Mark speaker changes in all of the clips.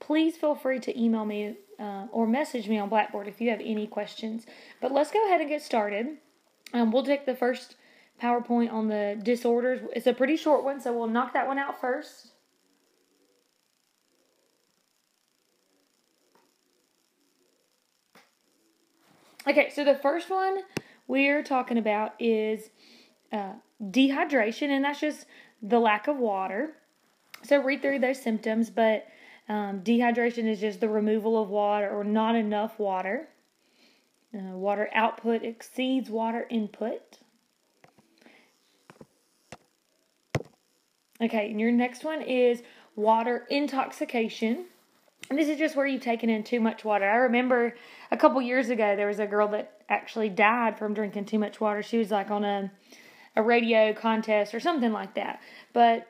Speaker 1: please feel free to email me or message me on Blackboard if you have any questions. But let's go ahead and get started. We'll take the first PowerPoint on the disorders. It's a pretty short one, so we'll knock that one out first. Okay, so the first one we're talking about is dehydration, and that's just the lack of water. So read through those symptoms, but dehydration is just the removal of water or not enough water. Water output exceeds water input. Okay, and your next one is water intoxication. And this is just where you've taken in too much water. I remember a couple years ago, there was a girl that actually died from drinking too much water. She was like on a radio contest or something like that. But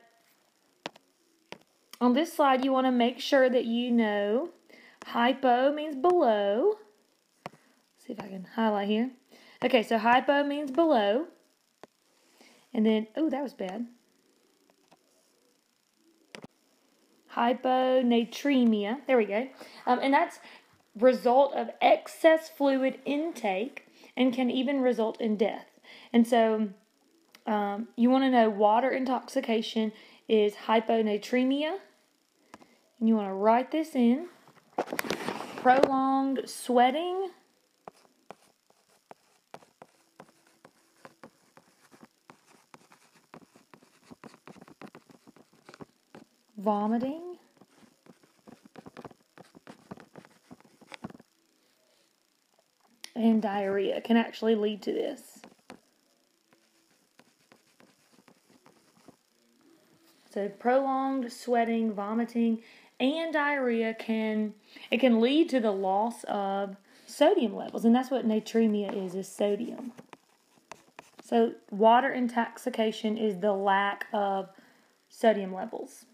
Speaker 1: on this slide, you want to make sure that you know hypo means below. Let's see if I can highlight here. Okay, so hypo means below. And then, oh, that was bad. Hyponatremia. There we go. And that's result of excess fluid intake and can even result in death. And so you want to know water intoxication is hyponatremia. And you want to write this in. Prolonged sweating. Vomiting. And diarrhea can actually lead to this. So prolonged sweating, vomiting, and diarrhea can lead to the loss of sodium levels, and that's what natremia is sodium. So water intoxication is the lack of sodium levels.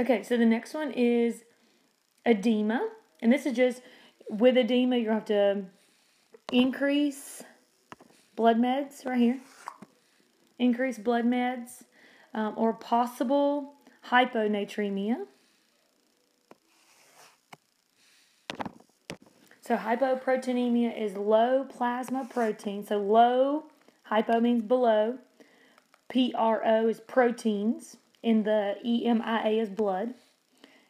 Speaker 1: Okay, so the next one is edema. And this is just, with edema, you have to increase blood meds right here. Increase blood meds or possible hyponatremia. So hypoproteinemia is low plasma protein. So low, hypo means below. PRO is proteins. In the EMIA is blood.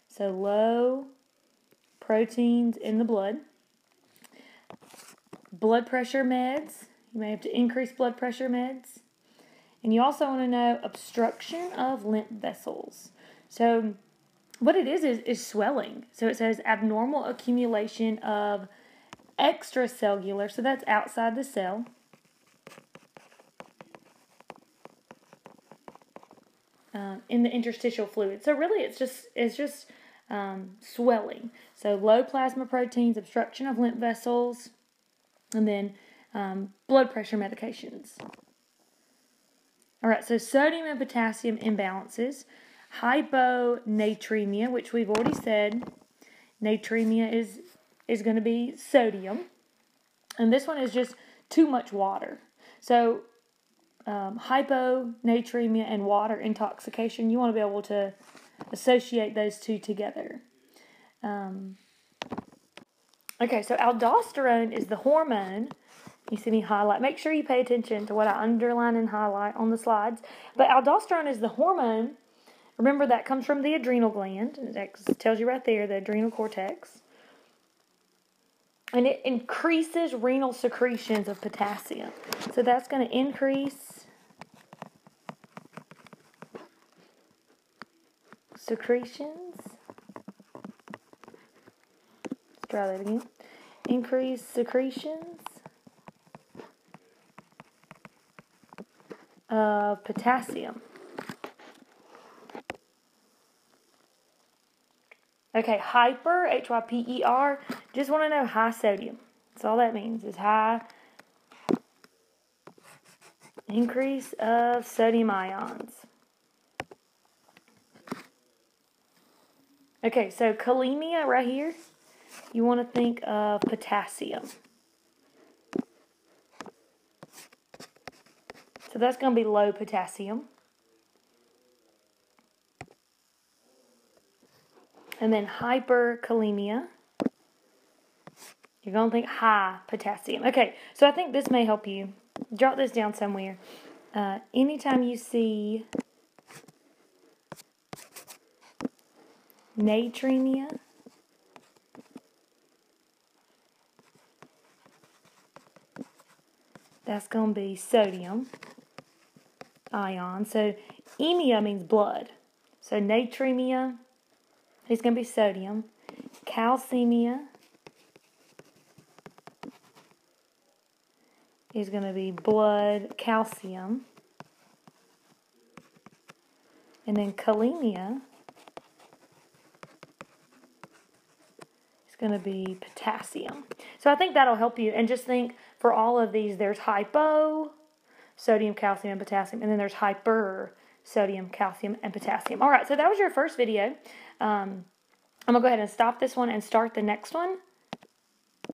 Speaker 1: So low proteins in the blood. Blood pressure meds. You may have to increase blood pressure meds. And you also want to know obstruction of lymph vessels. So what it is swelling. So it says abnormal accumulation of extracellular. So that's outside the cell. In the interstitial fluid. So really it's just swelling. So low plasma proteins, obstruction of lymph vessels, and then blood pressure medications. All right, so sodium and potassium imbalances. Hyponatremia, which we've already said, natremia is going to be sodium. And this one is just too much water. So hyponatremia and water intoxication, you want to be able to associate those two together. Okay, so aldosterone is the hormone. You see me highlight. Make sure you pay attention to what I underline and highlight on the slides. But aldosterone is the hormone. Remember, that comes from the adrenal gland. It tells you right there, the adrenal cortex. And it increases renal secretions of potassium. So that's going to increase secretions. Let's try that again. Increase secretions of potassium. Okay, hyper, Hyper, just want to know high sodium. That's all that means, is high increase of sodium ions. Okay, so kalemia right here, you want to think of potassium. So that's going to be low potassium. And then hyperkalemia. You're going to think high potassium. Okay, so I think this may help you. Jot this down somewhere. Anytime you see natremia, that's going to be sodium ion. So emia means blood. So natremia is going to be sodium. Calcemia is going to be blood calcium. And then kalemia is going to be potassium. So I think that'll help you. And just think, for all of these, there's hypo, sodium, calcium, and potassium. And then there's hyper, sodium, calcium, and potassium. All right, so that was your first video. I'm going to go ahead and stop this one and start the next one.